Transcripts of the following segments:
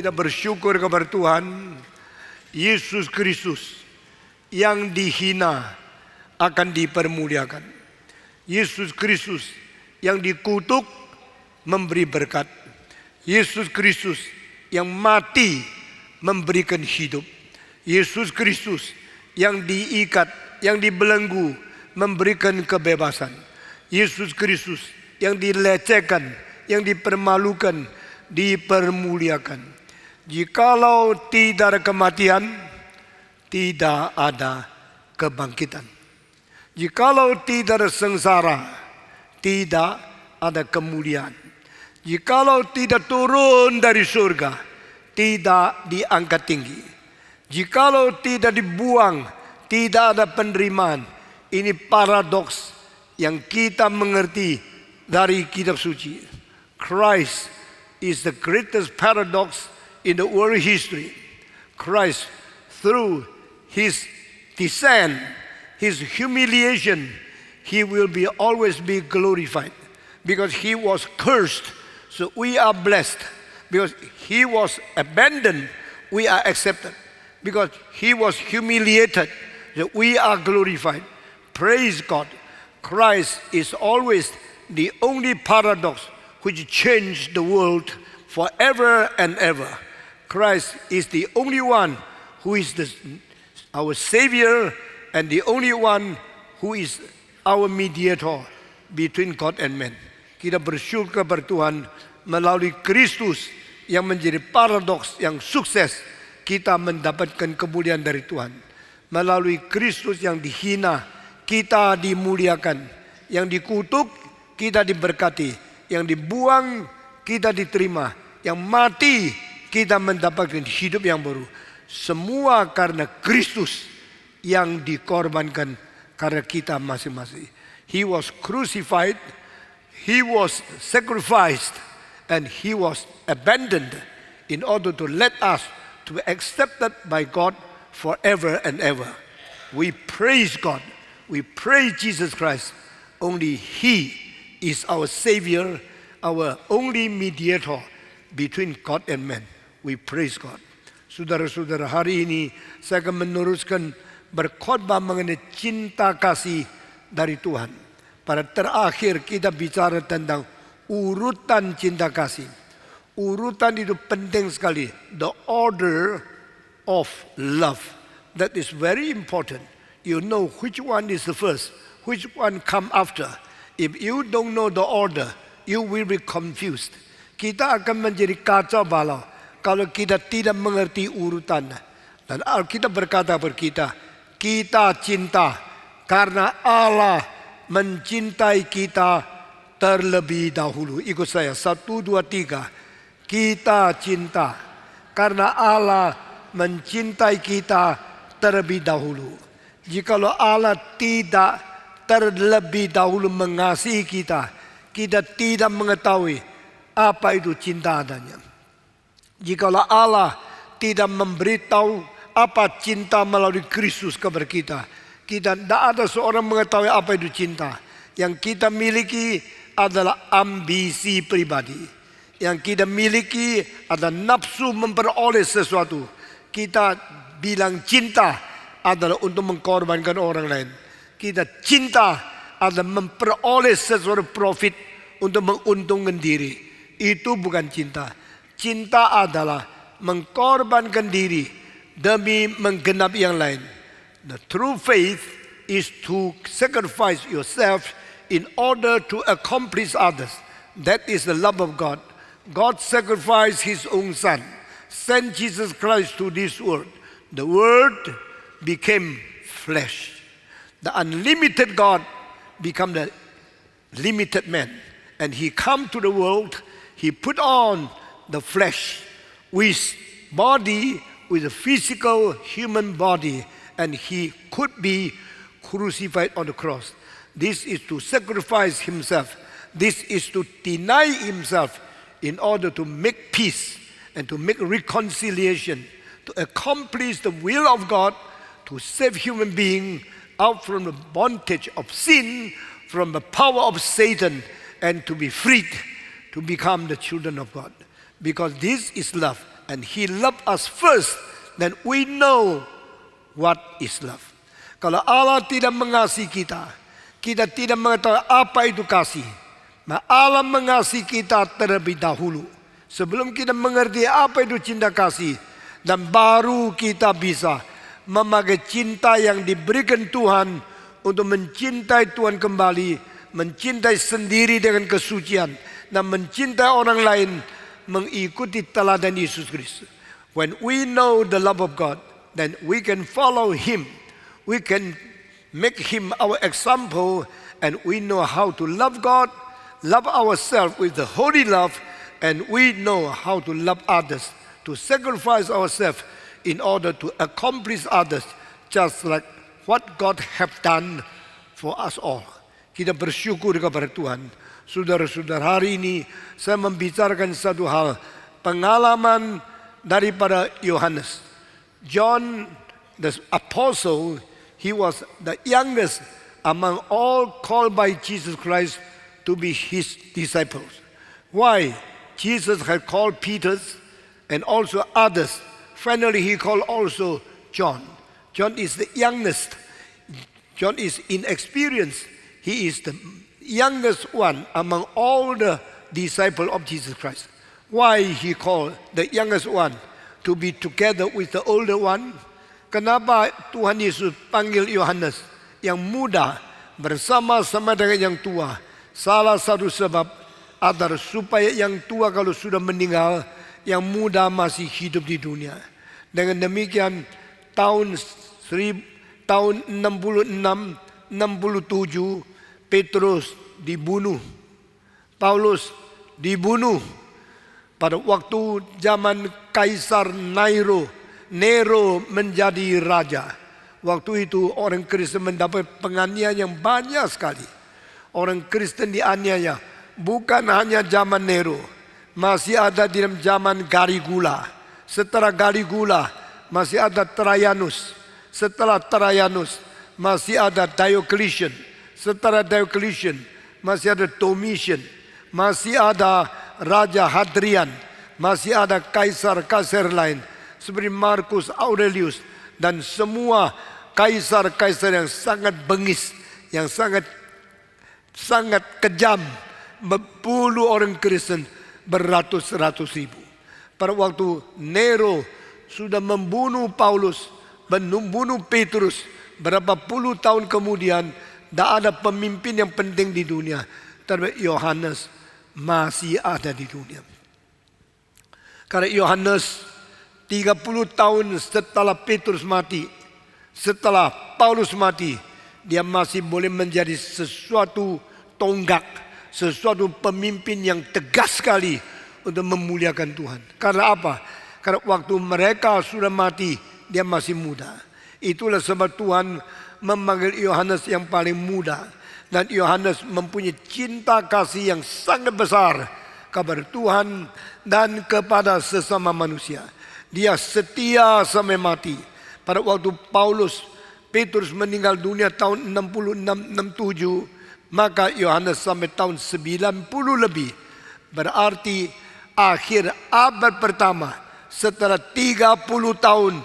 Kita bersyukur kepada Tuhan, Yesus Kristus yang dihina akan dipermuliakan. Yesus Kristus yang dikutuk memberi berkat. Yesus Kristus yang mati memberikan hidup. Yesus Kristus yang diikat, yang dibelenggu memberikan kebebasan. Yesus Kristus yang dilecehkan, yang dipermalukan, dipermuliakan. Jikalau tidak ada kematian, tidak ada kebangkitan. Jikalau tidak ada sengsara, tidak ada kemuliaan. Jikalau tidak turun dari surga, tidak diangkat tinggi. Jikalau tidak dibuang, tidak ada penerimaan. Ini paradoks yang kita mengerti dari kitab suci. Christ is the greatest paradox in the world history. Christ, through His descent, His humiliation, He will always be glorified. Because He was cursed, so we are blessed. Because He was abandoned, we are accepted. Because He was humiliated, so we are glorified. Praise God. Christ is always the only paradox which changed the world forever and ever. Christ is the only one who is our Savior and the only one who is our mediator between God and man. Kita bersyukur kepada Tuhan melalui Kristus yang menjadi paradoks yang sukses, kita mendapatkan kemuliaan dari Tuhan. Melalui Kristus yang dihina, kita dimuliakan. Yang dikutuk, kita diberkati. Yang dibuang, kita diterima. Yang mati, kita mendapatkan hidup yang baru. Semua karena Kristus yang dikorbankan karena kita masing-masing. He was crucified, He was sacrificed, and He was abandoned in order to let us to be accepted by God forever and ever. We praise God. We praise Jesus Christ. Only He is our Savior, our only mediator between God and man. We praise God. Saudara-saudara, hari ini saya akan meneruskan berkhotbah mengenai cinta kasih dari Tuhan. Pada terakhir kita bicara tentang urutan cinta kasih. Urutan itu penting sekali. The order of love. That is very important. You know which one is the first, which one come after. If you don't know the order, you will be confused. Kita akan menjadi kacau balau kalau kita tidak mengerti urutan. Dan Alkitab berkata kepada kita, kita cinta karena Allah mencintai kita terlebih dahulu. Ikut saya, 1, 2, 3. Kita cinta karena Allah mencintai kita terlebih dahulu. Jikalau Allah tidak terlebih dahulu mengasihi kita, kita tidak mengetahui apa itu cinta adanya. Jikalau Allah tidak memberitahu apa cinta melalui Kristus kepada kita, kita tidak ada seorang mengetahui apa itu cinta. Yang kita miliki adalah ambisi pribadi. Yang kita miliki adalah nafsu memperoleh sesuatu. Kita bilang cinta adalah untuk mengkorbankan orang lain. Kita cinta adalah memperoleh sesuatu profit untuk menguntungkan diri. Itu bukan cinta. Cinta adalah mengkorbankan diri demi menggenapi yang lain. The true faith is to sacrifice yourself in order to accomplish others. That is the love of God. God sacrificed His own Son, sent Jesus Christ to this world. The Word became flesh. The unlimited God became the limited man. And He come to the world, He put on the flesh with body, with a physical human body, and He could be crucified on the cross. This is to sacrifice Himself. This is to deny Himself in order to make peace and to make reconciliation, to accomplish the will of God, to save human beings out from the bondage of sin, from the power of Satan, and to be freed to become the children of God. Because this is love. and He loved us first, then we know what is love. Kalau Allah tidak mengasihi kita, kita tidak mengetahui apa itu kasih. Nah, Allah mengasihi kita terlebih dahulu. Sebelum kita mengerti apa itu cinta kasih, dan baru kita bisa memakai cinta yang diberikan Tuhan untuk mencintai Tuhan kembali, mencintai sendiri dengan kesucian, dan mencintai orang lain mengikuti teladan Yesus Kristus. When we know the love of God, then we can follow Him. We can make Him our example, and we know how to love God, love ourselves with the holy love, and we know how to love others, to sacrifice ourselves in order to accomplish others, just like what God have done for us all. Kita bersyukur kepada Tuhan. Saudara-saudara, hari ini saya membicarakan satu hal, pengalaman daripada Yohanes. John the apostle, he was the youngest among all called by Jesus Christ to be His disciples. Why? Jesus had called Peter and also others. Finally, He called also John. John is the youngest. John is inexperienced. He is the youngest one among all the disciples of Jesus Christ. Why He called the youngest one to be together with the older one? Kenapa Tuhan Yesus panggil Yohanes yang muda bersama-sama dengan yang tua? Salah satu sebab adalah supaya yang tua kalau sudah meninggal, yang muda masih hidup di dunia. Dengan demikian tahun 66, 67 Petrus dibunuh, Paulus dibunuh. Pada waktu zaman Kaisar Nero menjadi raja. Waktu itu orang Kristen mendapat penganiayaan yang banyak sekali. Orang Kristen dianiaya. Bukan hanya zaman Nero. Masih ada di dalam zaman Caligula. Setelah Caligula masih ada Trajanus. Setelah Trajanus masih ada Diocletian. Setelah Diocletian masih ada Domitian. Masih ada Raja Hadrian. Masih ada kaisar-kaisar lain seperti Marcus Aurelius, dan semua kaisar-kaisar yang sangat bengis, yang sangat kejam, membunuh orang Kristen beratus-ratus ribu. Pada waktu Nero sudah membunuh Paulus, membunuh Petrus, berapa puluh tahun kemudian tidak ada pemimpin yang penting di dunia, tapi Yohanes masih ada di dunia. Karena Yohanes 30 tahun setelah Petrus mati, setelah Paulus mati, dia masih boleh menjadi sesuatu tonggak, sesuatu pemimpin yang tegas sekali untuk memuliakan Tuhan. Karena apa? Karena waktu mereka sudah mati, dia masih muda. Itulah sebab Tuhan memanggil Yohanes yang paling muda. Dan Yohanes mempunyai cinta kasih yang sangat besar kepada Tuhan dan kepada sesama manusia. Dia setia sampai mati. Pada waktu Petrus meninggal dunia tahun 66-67, maka Yohanes sampai tahun 90 lebih. Berarti akhir abad pertama, setelah 30 tahun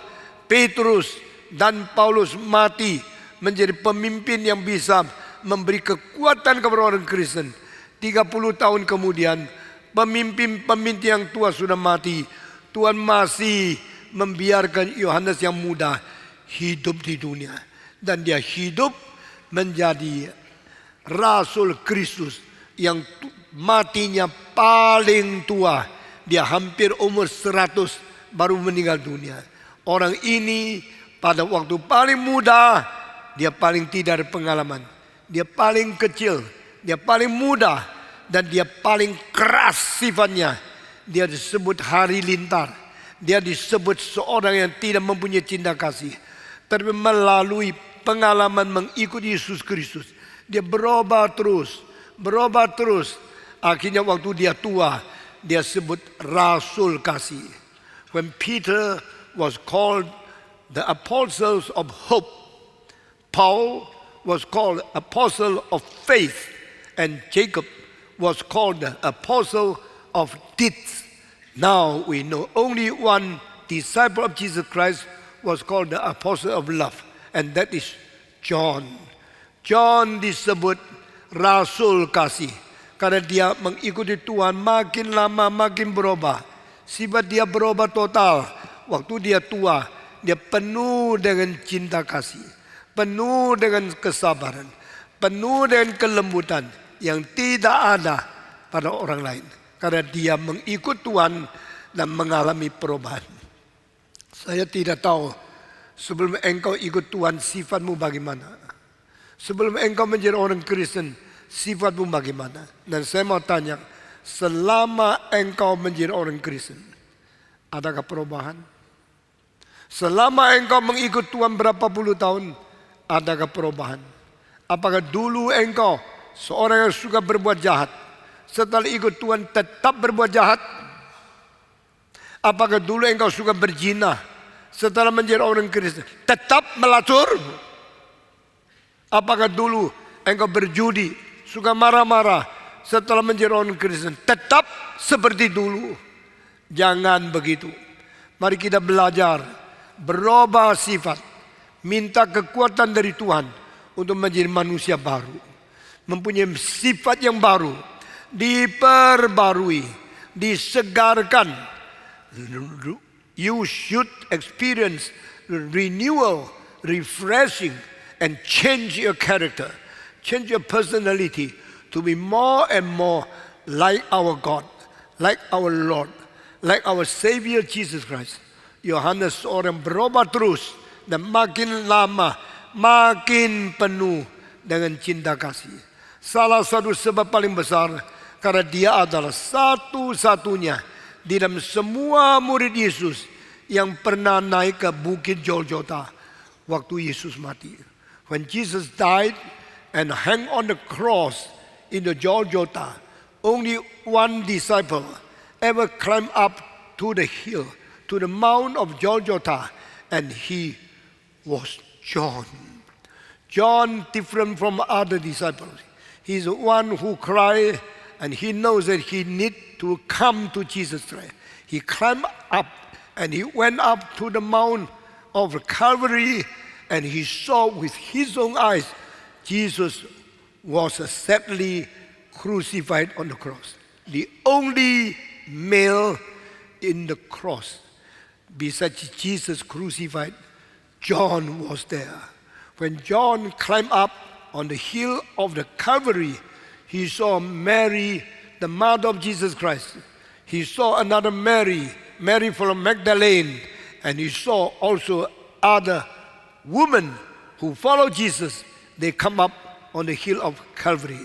Petrus dan Paulus mati, menjadi pemimpin yang bisa memberi kekuatan kepada orang Kristen. 30 tahun kemudian, pemimpin-pemimpin yang tua sudah mati, Tuhan masih membiarkan Yohanes yang muda hidup di dunia. Dan dia hidup menjadi Rasul Kristus yang matinya paling tua. Dia hampir umur 100 baru meninggal dunia. Orang ini pada waktu paling muda, dia paling tidak ada pengalaman. Dia paling kecil, dia paling muda, dan dia paling keras sifatnya. Dia disebut halilintar. Dia disebut seorang yang tidak mempunyai cinta kasih. Tapi melalui pengalaman mengikuti Yesus Kristus, dia berubah terus. Akhirnya waktu dia tua, dia sebut Rasul Kasih. When Peter was called the apostles of hope, Paul was called apostle of faith, and Jacob was called the apostle of deeds. Now we know only one disciple of Jesus Christ was called the apostle of love, and that is John. John disebut rasul kasih karena dia mengikuti Tuhan makin lama makin berubah. Sifat dia berubah total. Waktu dia tua, dia penuh dengan cinta kasih, penuh dengan kesabaran, penuh dengan kelembutan yang tidak ada pada orang lain. Karena dia mengikut Tuhan dan mengalami perubahan. Saya tidak tahu sebelum engkau ikut Tuhan sifatmu bagaimana. Sebelum engkau menjadi orang Kristen sifatmu bagaimana. Dan saya mau tanya, selama engkau menjadi orang Kristen, adakah perubahan? Selama engkau mengikut Tuhan berapa puluh tahun, adakah perubahan? Apakah dulu engkau seorang yang suka berbuat jahat, setelah ikut Tuhan tetap berbuat jahat? Apakah dulu engkau suka berzina, setelah menjadi orang Kristen tetap melacur? Apakah dulu engkau berjudi, suka marah-marah, setelah menjadi orang Kristen tetap seperti dulu? Jangan begitu. Mari kita belajar berubah sifat, minta kekuatan dari Tuhan untuk menjadi manusia baru, mempunyai sifat yang baru, diperbarui, disegarkan. You should experience renewal, refreshing, and change your character, change your personality to be more and more like our God, like our Lord, like our Savior Jesus Christ. Yohanes seorang berubah terus dan makin lama makin penuh dengan cinta kasih. Salah satu sebab paling besar karena dia adalah satu-satunya di dalam semua murid Yesus yang pernah naik ke Bukit Golgota waktu Yesus mati. When Jesus died and hung on the cross in the Golgotha, only one disciple ever climbed up to the hill, to the mount of Golgotha, and he was John. John, different from other disciples. He's the one who cried, and he knows that he need to come to Jesus Christ. He climbed up and he went up to the mount of Calvary, and he saw with his own eyes Jesus was sadly crucified on the cross. The only male in the cross. Besides Jesus crucified, John was there. When John climbed up on the hill of the Calvary, he saw Mary, the mother of Jesus Christ. He saw another Mary, Mary from Magdalene, and he saw also other women who followed Jesus. They come up on the hill of Calvary.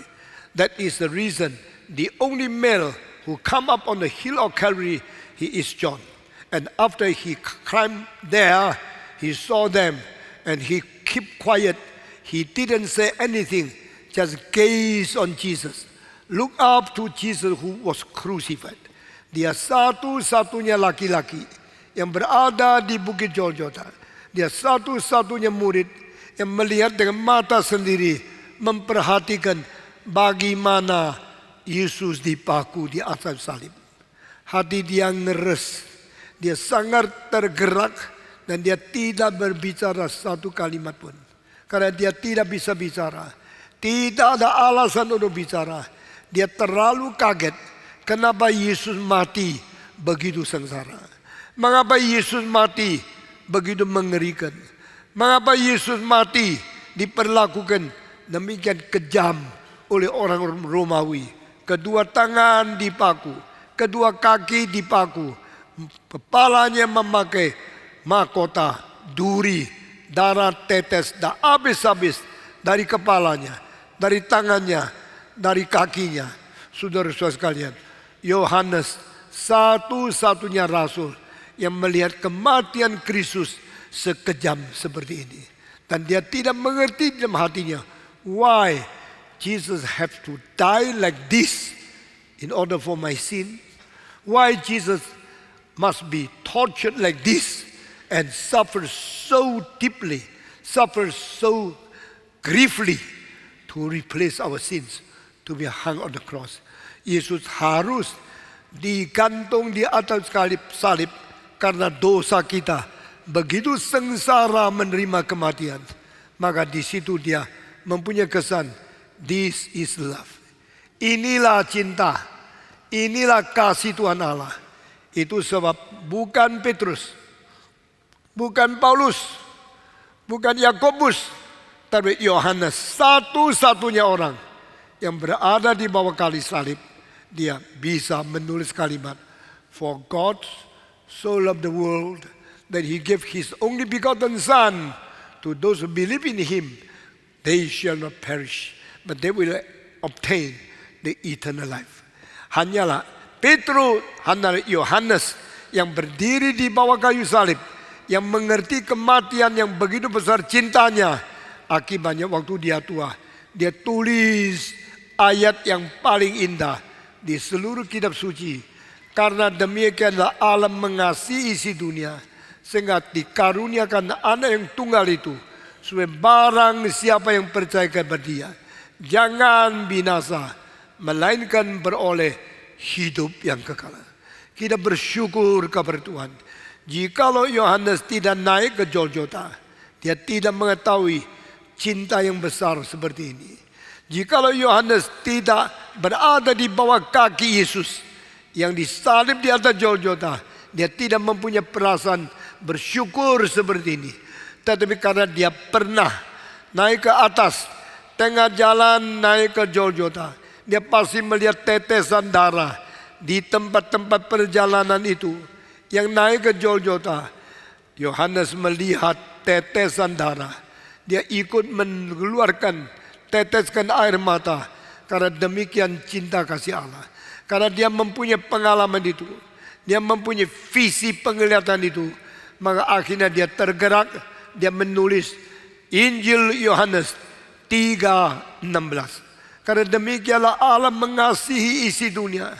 That is the reason the only male who come up on the hill of Calvary, he is John. And after he climbed there, he saw them and he kept quiet. He didn't say anything, just gaze on Jesus. Look up to Jesus who was crucified. Dia satu-satunya laki-laki yang berada di Bukit Golgota. Dia satu-satunya murid yang melihat dengan mata sendiri, memperhatikan bagaimana Yesus dipaku di atas salib. Hati dia ngeres, dia sangat tergerak, dan dia tidak berbicara satu kalimat pun. Karena dia tidak bisa bicara, tidak ada alasan untuk bicara. Dia terlalu kaget. Kenapa Yesus mati begitu sengsara? Mengapa Yesus mati begitu mengerikan? Mengapa Yesus mati diperlakukan demikian kejam oleh orang Romawi? Kedua tangan dipaku, kedua kaki dipaku, kepalanya memakai mahkota duri, darah tetes dan habis-habis dari kepalanya, dari tangannya, dari kakinya. Saudara-saudara sekalian, Yohanes satu-satunya rasul yang melihat kematian Kristus sekejam seperti ini. Dan dia tidak mengerti dalam hatinya, why Jesus have to die like this in order for my sin? Why Jesus must be tortured like this and suffer so deeply, suffer so griefully to replace our sins, to be hung on the cross. Yesus harus digantung di atas salib karena dosa kita, begitu sengsara menerima kematian, maka di situ dia mempunyai kesan, this is love. Inilah cinta, inilah kasih Tuhan Allah. Itu sebab bukan Petrus, bukan Paulus, bukan Yakobus, tapi Yohanes, satu-satunya orang yang berada di bawah kali salib, dia bisa menulis kalimat, for God so loved the world that he gave his only begotten Son, to those who believe in him, they shall not perish, but they will obtain the eternal life. Hanyalah Petrus, hanyalah Yohanes yang berdiri di bawah kayu salib, yang mengerti kematian yang begitu besar cintanya. Akibatnya waktu dia tua, dia tulis ayat yang paling indah di seluruh kitab suci. Karena demikianlah Allah mengasihi isi dunia, sehingga dikaruniakan anak yang tunggal itu, supaya barang siapa yang percaya kepada dia jangan binasa, melainkan beroleh hidup yang kekal. Kita bersyukur kepada Tuhan. Jikalau Yohanes tidak naik ke Golgota, dia tidak mengetahui cinta yang besar seperti ini. Jikalau Yohanes tidak berada di bawah kaki Yesus yang disalib di atas Golgota, dia tidak mempunyai perasaan bersyukur seperti ini. Tetapi karena dia pernah naik ke atas, tengah jalan naik ke Golgota, dia pasti melihat tetesan darah di tempat-tempat perjalanan itu. Yang naik ke Golgota, Yohanes melihat tetesan darah. Dia ikut mengeluarkan, teteskan air mata, karena demikian cinta kasih Allah. Karena dia mempunyai pengalaman itu, dia mempunyai visi penglihatan itu, maka akhirnya dia tergerak, dia menulis Injil Yohanes 3:16. Karena demikianlah Allah mengasihi isi dunia,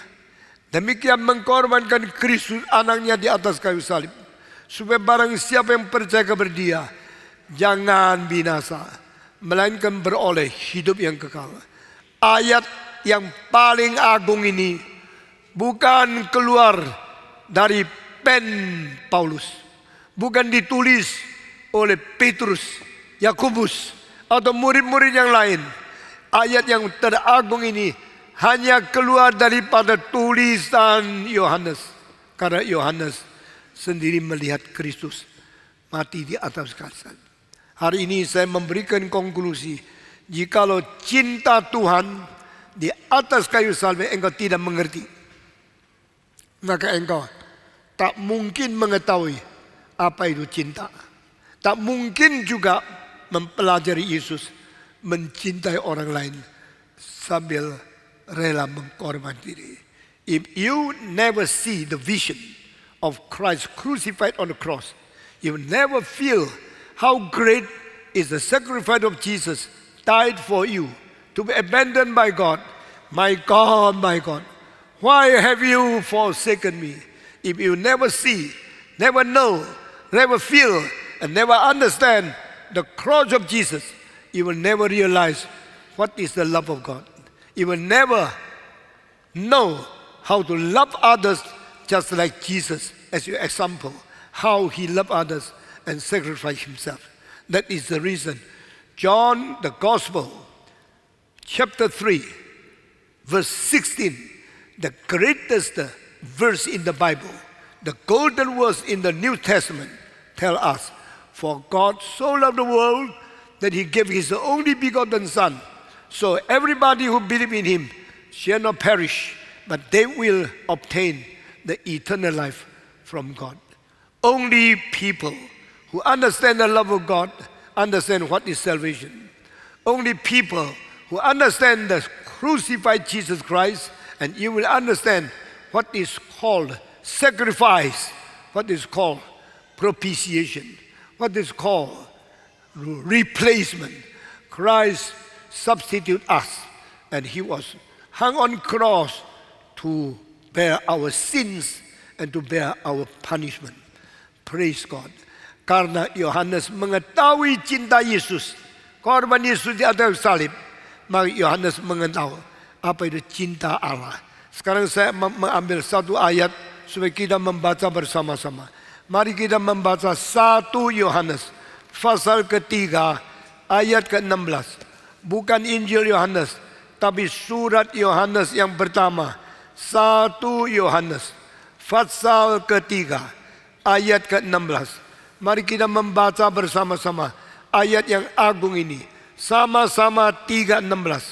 demikian mengkorbankan Kristus anaknya di atas kayu salib, supaya barang siapa yang percaya kepada dia jangan binasa, melainkan beroleh hidup yang kekal. Ayat yang paling agung ini bukan keluar dari pen Paulus, bukan ditulis oleh Petrus, Yakobus, atau murid-murid yang lain. Ayat yang teragung ini hanya keluar daripada tulisan Yohanes, karena Yohanes sendiri melihat Kristus mati di atas kayu salib. Hari ini saya memberikan konklusi, jikalau cinta Tuhan di atas kayu salib engkau tidak mengerti, maka engkau tak mungkin mengetahui apa itu cinta. Tak mungkin juga mempelajari Yesus mencintai orang lain sambil rela mengorbankan diri. If you never see the vision of Christ crucified on the cross, you will never feel how great is the sacrifice of Jesus died for you to be abandoned by God. My God, why have you forsaken me? If you never see, never know, never feel, and never understand the cross of Jesus, you will never realize what is the love of God. You will never know how to love others just like Jesus as your example, how he loved others and sacrificed himself. That is the reason John, the Gospel, chapter 3, verse 16, the greatest verse in the Bible, the golden verse in the New Testament, tell us, for God so loved the world that he gave his only begotten Son, so everybody who believes in him shall not perish, but they will obtain the eternal life from God. Only people who understand the love of God understand what is salvation. Only people who understand the crucified Jesus Christ, and you will understand what is called sacrifice, what is called propitiation, what is called replacement. Christ substitute us, and he was hung on cross to bear our sins and to bear our punishment. Praise God. Karena Yohanes mengetahui cinta Yesus, korban Yesus di atas salib, maka Yohanes mengetahui apa itu cinta Allah. Sekarang saya mengambil satu ayat supaya kita membaca bersama-sama. Mari kita membaca 1 Yohanes pasal ketiga ayat ke-16. Bukan Injil Yohanes, tapi surat Yohanes yang pertama. 1 Yohanes pasal ketiga ayat ke-16. Mari kita membaca bersama-sama ayat yang agung ini. Sama-sama 3:16.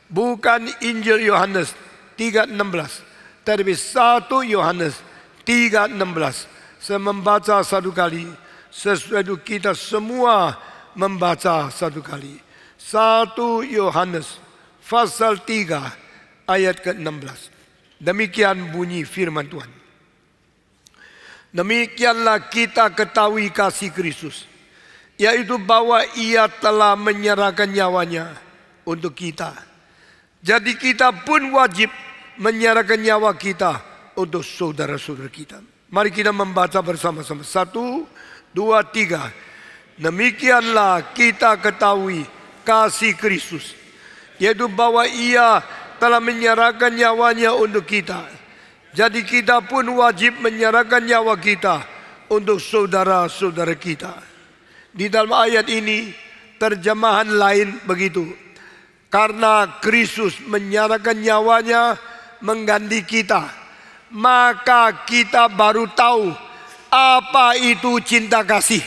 Bukan Injil Yohanes 3:16, tapi 1 Yohanes 3:16. Saya membaca satu kali, sesuai kita semua membaca satu kali. 1 Yohanes pasal 3 ayat ke-16. Demikian bunyi firman Tuhan. Demikianlah kita ketahui kasih Kristus, yaitu bahwa Ia telah menyerahkan nyawanya untuk kita. Jadi kita pun wajib menyerahkan nyawa kita untuk saudara-saudara kita. Mari kita membaca bersama-sama. 1, 2, 3. Demikianlah kita ketahui kasih Kristus, yaitu bahwa Ia telah menyerahkan nyawanya untuk kita. Jadi kita pun wajib menyerahkan nyawa kita untuk saudara-saudara kita. Di dalam ayat ini terjemahan lain begitu. Karena Kristus menyerahkan nyawanya mengganti kita, maka kita baru tahu apa itu cinta kasih.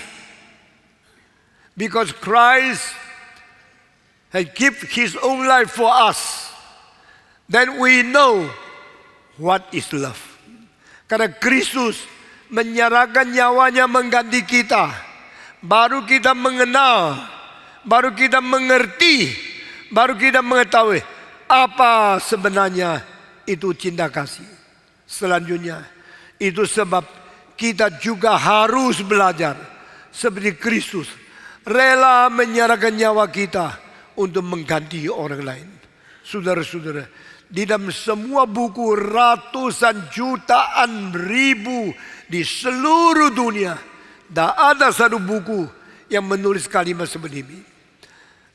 Because Christ has given His own life for us, then we know what is love. Karena Kristus menyerahkan nyawanya mengganti kita, baru kita mengenal, baru kita mengerti, baru kita mengetahui apa sebenarnya itu cinta kasih. Selanjutnya, itu sebab kita juga harus belajar seperti Kristus rela menyerahkan nyawa kita untuk mengganti orang lain. Saudara-saudara, di dalam semua buku ratusan jutaan ribu di seluruh dunia, tidak ada satu buku yang menulis kalimat seperti ini.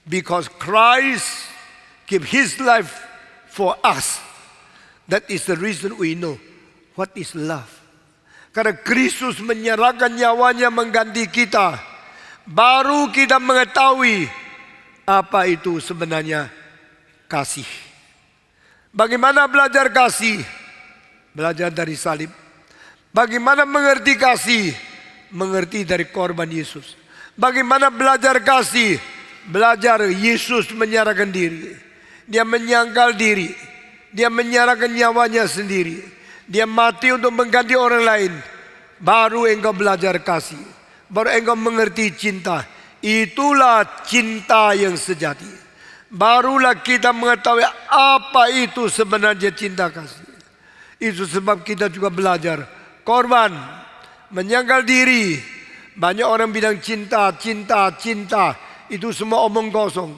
Because Christ gave His life for us. That is the reason we know what is love. Karena Kristus menyerahkan nyawanya mengganti kita, baru kita mengetahui apa itu sebenarnya kasih. Bagaimana belajar kasih? Belajar dari salib. Bagaimana mengerti kasih? Mengerti dari korban Yesus. Bagaimana belajar kasih? Belajar Yesus menyerahkan diri. Dia menyangkal diri. Dia menyerahkan nyawanya sendiri. Dia mati untuk mengganti orang lain. Baru engkau belajar kasih. Baru engkau mengerti cinta. Itulah cinta yang sejati. Barulah kita mengetahui apa itu sebenarnya cinta kasih. Itu sebab kita juga belajar korban, menyangkal diri. Banyak orang bilang cinta, cinta, cinta. Itu semua omong kosong.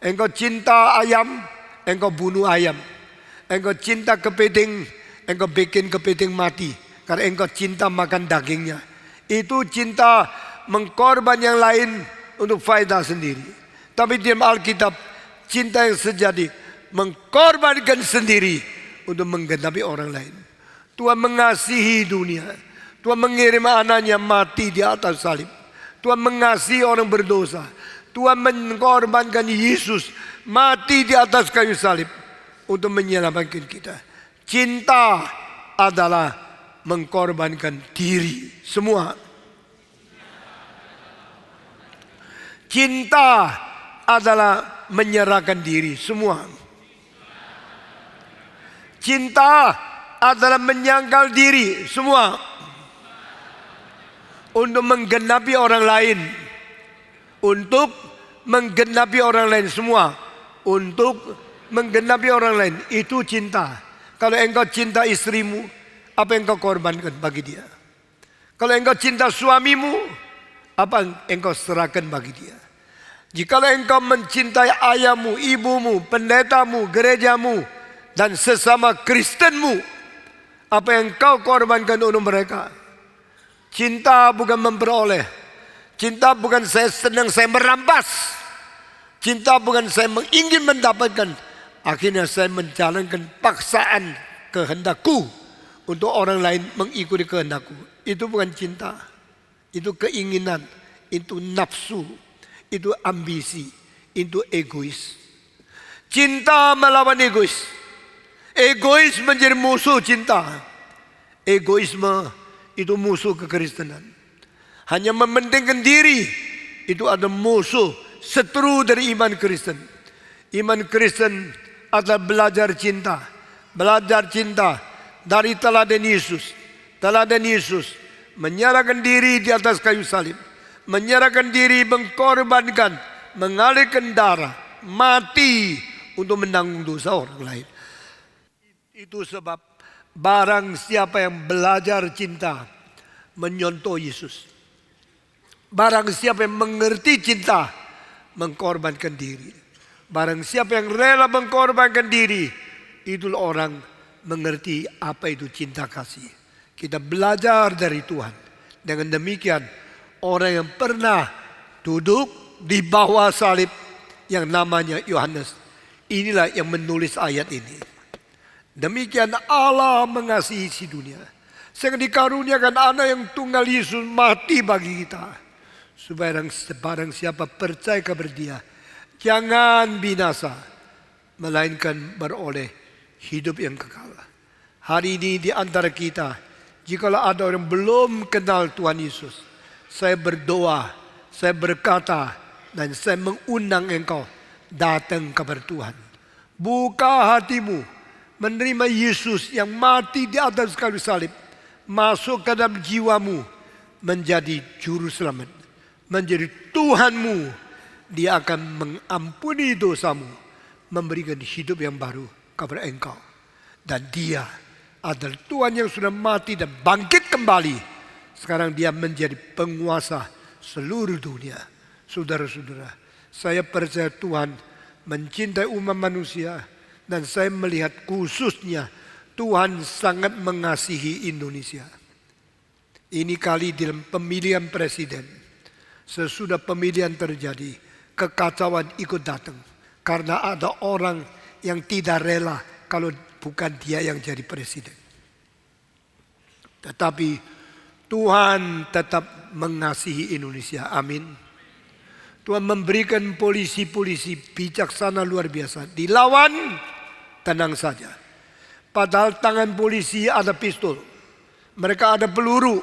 Engkau cinta ayam, engkau bunuh ayam. Engkau cinta kepiting, engkau bikin kepiting mati. Karena engkau cinta makan dagingnya. Itu cinta mengkorban yang lain untuk faedah sendiri. Tapi di Alkitab, cinta yang sejati mengkorbankan sendiri untuk menggenapi orang lain. Tuhan mengasihi dunia. Tuhan mengirim anaknya mati di atas salib. Tuhan mengasihi orang berdosa. Tuhan mengorbankan Yesus mati di atas kayu salib untuk menyelamatkan kita. Cinta adalah mengkorbankan diri semua. Cinta adalah menyerahkan diri semua. Cinta adalah menyangkal diri semua untuk menggenapi orang lain. Untuk menggenapi orang lain semua. Untuk menggenapi orang lain. Itu cinta. Kalau engkau cinta istrimu, apa yang engkau korbankan bagi dia? Kalau engkau cinta suamimu, apa yang engkau serahkan bagi dia? Jikalau engkau mencintai ayahmu, ibumu, pendetamu, gerejamu, dan sesama Kristenmu, apa yang engkau korbankan untuk mereka? Cinta bukan memperoleh. Cinta bukan saya senang, saya merampas. Cinta bukan saya ingin mendapatkan. Akhirnya saya menjalankan paksaan kehendakku untuk orang lain mengikuti kehendakku. Itu bukan cinta, itu keinginan, itu nafsu, itu ambisi, itu egois. Cinta melawan egois. Egois menjadi musuh cinta. Egoisme itu musuh kekristenan. Hanya mementingkan diri itu ada musuh, setru dari iman Kristen. Iman Kristen adalah belajar cinta. Belajar cinta dari teladan Yesus. Teladan Yesus menyerahkan diri di atas kayu salib. Menyerahkan diri, mengkorbankan, mengalirkan darah, mati untuk menanggung dosa orang lain. Itu sebab barang siapa yang belajar cinta menyontoh Yesus. Barang siapa yang mengerti cinta mengkorbankan diri. Barang siapa yang rela mengkorbankan diri, itulah orang mengerti apa itu cinta kasih. Kita belajar dari Tuhan. Dengan demikian orang yang pernah duduk di bawah salib yang namanya Yohanes, inilah yang menulis ayat ini. Demikian Allah mengasihi si dunia, sehingga dikaruniakan anak yang tunggal Yesus mati bagi kita, supaya barang siapa percaya kepada Dia jangan binasa, melainkan beroleh hidup yang kekal. Hari ini di antara kita, jikalau ada orang belum kenal Tuhan Yesus, saya berdoa, saya berkata, dan saya mengundang engkau datang kepada Tuhan. Buka hatimu, menerima Yesus yang mati di atas kayu salib, masuk ke dalam jiwamu, menjadi juru selamat, menjadi Tuhanmu. Dia akan mengampuni dosamu, memberikan hidup yang baru kepada engkau. Dan Dia adalah Tuhan yang sudah mati dan bangkit kembali. Sekarang Dia menjadi penguasa seluruh dunia. Saudara-saudara, saya percaya Tuhan mencintai umat manusia. Dan saya melihat khususnya Tuhan sangat mengasihi Indonesia. Ini kali dalam pemilihan presiden, sesudah pemilihan terjadi, kekacauan ikut datang. Karena ada orang yang tidak rela kalau bukan dia yang jadi presiden. Tetapi Tuhan tetap mengasihi Indonesia. Amin. Tuhan memberikan polisi-polisi bijaksana luar biasa. Dilawan, tenang saja. Padahal tangan polisi ada pistol, mereka ada peluru,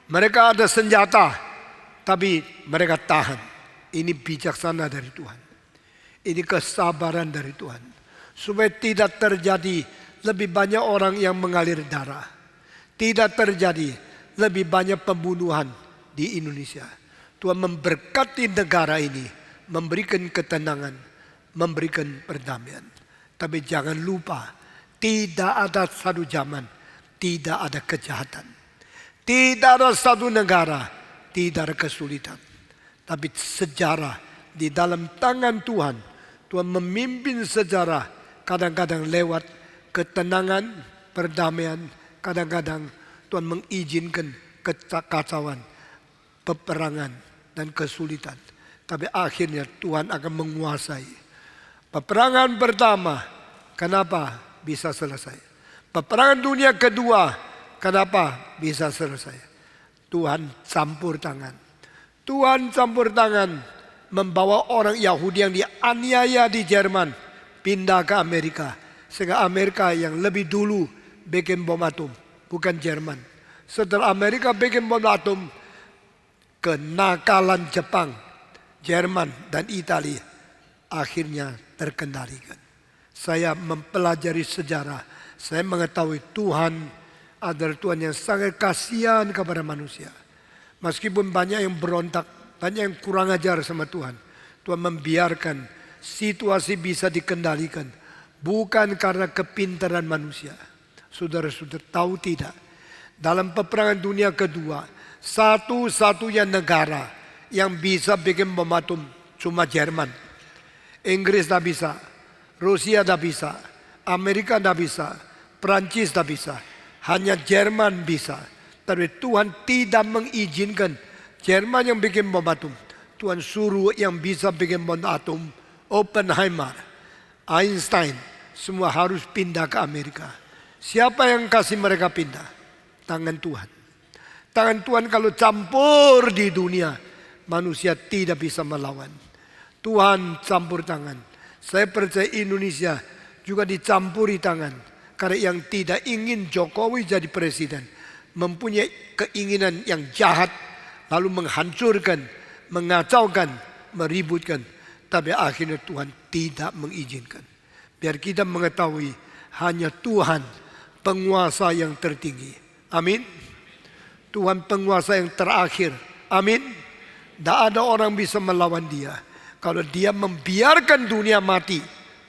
mereka ada senjata, tapi mereka tahan. Ini bijaksana dari Tuhan. Ini kesabaran dari Tuhan. Supaya tidak terjadi lebih banyak orang yang mengalir darah. Tidak terjadi lebih banyak pembunuhan di Indonesia. Tuhan memberkati negara ini, memberikan ketenangan, memberikan perdamaian. Tapi jangan lupa, tidak ada satu zaman tidak ada kejahatan. Tidak ada satu negara tidak ada kesulitan. Tapi sejarah di dalam tangan Tuhan. Tuhan memimpin sejarah kadang-kadang lewat ketenangan, perdamaian. Kadang-kadang Tuhan mengizinkan kekacauan, peperangan dan kesulitan. Tapi akhirnya Tuhan akan menguasai. Peperangan pertama, kenapa bisa selesai? Peperangan dunia kedua, kenapa bisa selesai? Tuhan campur tangan. Tuhan campur tangan membawa orang Yahudi yang dianiaya di Jerman pindah ke Amerika. Sehingga Amerika yang lebih dulu bikin bom atom, bukan Jerman. Setelah Amerika bikin bom atom, kenakalan Jepang, Jerman dan Italia akhirnya terkendalikan. Saya mempelajari sejarah, saya mengetahui Tuhan adalah Tuhan yang sangat kasihan kepada manusia. Meskipun banyak yang berontak, banyak yang kurang ajar sama Tuhan, Tuhan membiarkan situasi bisa dikendalikan. Bukan karena kepintaran manusia. Saudara-saudara tahu tidak? Dalam peperangan dunia kedua, satu-satunya negara yang bisa bikin bom atom cuma Jerman. Inggris tak bisa, Rusia tak bisa, Amerika tak bisa, Prancis tak bisa. Hanya Jerman bisa. Tapi Tuhan tidak mengizinkan Jerman yang bikin bom atom. Tuhan suruh yang bisa bikin bom atom, Oppenheimer, Einstein, semua harus pindah ke Amerika. Siapa yang kasih mereka pindah? Tangan Tuhan. Tangan Tuhan kalau campur di dunia, manusia tidak bisa melawan. Tuhan campur tangan. Saya percaya Indonesia juga dicampuri tangan. Karena yang tidak ingin Jokowi jadi presiden, mempunyai keinginan yang jahat, lalu menghancurkan, mengacaukan, meributkan. Tapi akhirnya Tuhan tidak mengizinkan. Biar kita mengetahui hanya Tuhan penguasa yang tertinggi. Amin. Tuhan penguasa yang terakhir. Amin. Tidak ada orang bisa melawan dia. Kalau dia membiarkan dunia mati,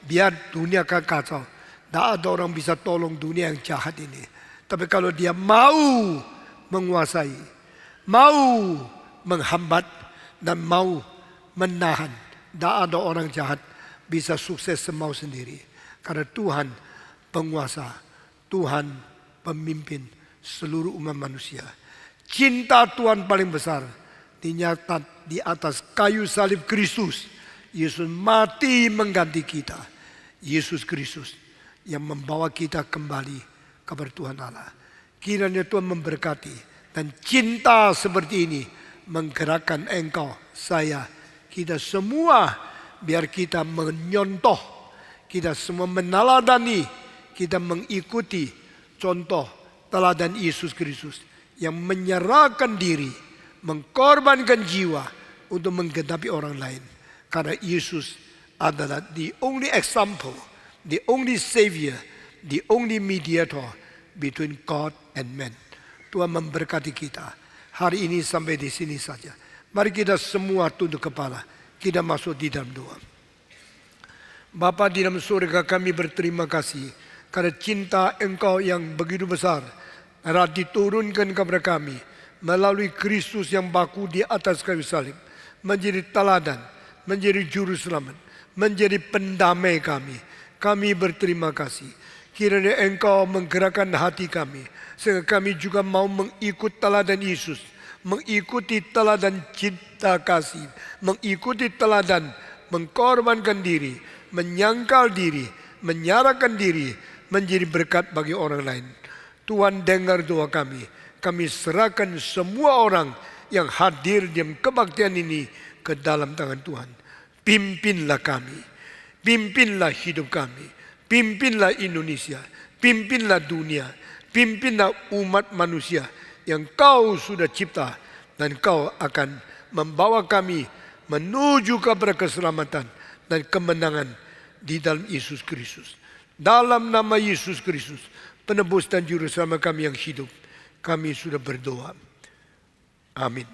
biar dunia kacau. Tidak ada orang bisa tolong dunia yang jahat ini. Tapi kalau dia mau menguasai, mau menghambat, dan mau menahan, tidak ada orang jahat bisa sukses semau sendiri. Karena Tuhan penguasa, Tuhan pemimpin seluruh umat manusia. Cinta Tuhan paling besar dinyatakan di atas kayu salib Kristus. Yesus mati mengganti kita. Yesus Kristus yang membawa kita kembali kepada Tuhan Allah. Kiranya Tuhan memberkati, dan cinta seperti ini menggerakkan engkau, saya, kita semua, biar kita menyontoh, kita semua meneladani, kita mengikuti contoh teladan Yesus Kristus yang menyerahkan diri, mengkorbankan jiwa untuk menggenapi orang lain. Karena Yesus adalah the only example, the only savior, the only mediator between God and man. Tuhan memberkati kita. Hari ini sampai di sini saja. Mari kita semua tunduk kepala. Kita masuk di dalam doa. Bapa di dalam surga, kami berterima kasih karena cinta Engkau yang begitu besar telah diturunkan kepada kami melalui Kristus yang baku di atas kayu salib, menjadi teladan, menjadi juru selamat, menjadi pendamai kami. Kami berterima kasih. Kiranya Engkau menggerakkan hati kami, sehingga kami juga mau mengikut teladan Yesus, mengikuti teladan cinta kasih, mengikuti teladan mengkorbankan diri, menyangkal diri, menyerahkan diri, menjadi berkat bagi orang lain. Tuhan dengar doa kami. Kami serahkan semua orang yang hadir di kebaktian ini ke dalam tangan Tuhan. Pimpinlah kami. Pimpinlah hidup kami. Pimpinlah Indonesia. Pimpinlah dunia. Pimpinlah umat manusia yang Kau sudah cipta. Dan Kau akan membawa kami menuju kepada keselamatan dan kemenangan di dalam Yesus Kristus. Dalam nama Yesus Kristus, penebus dan juru selamat kami yang hidup, kami sudah berdoa. Amin.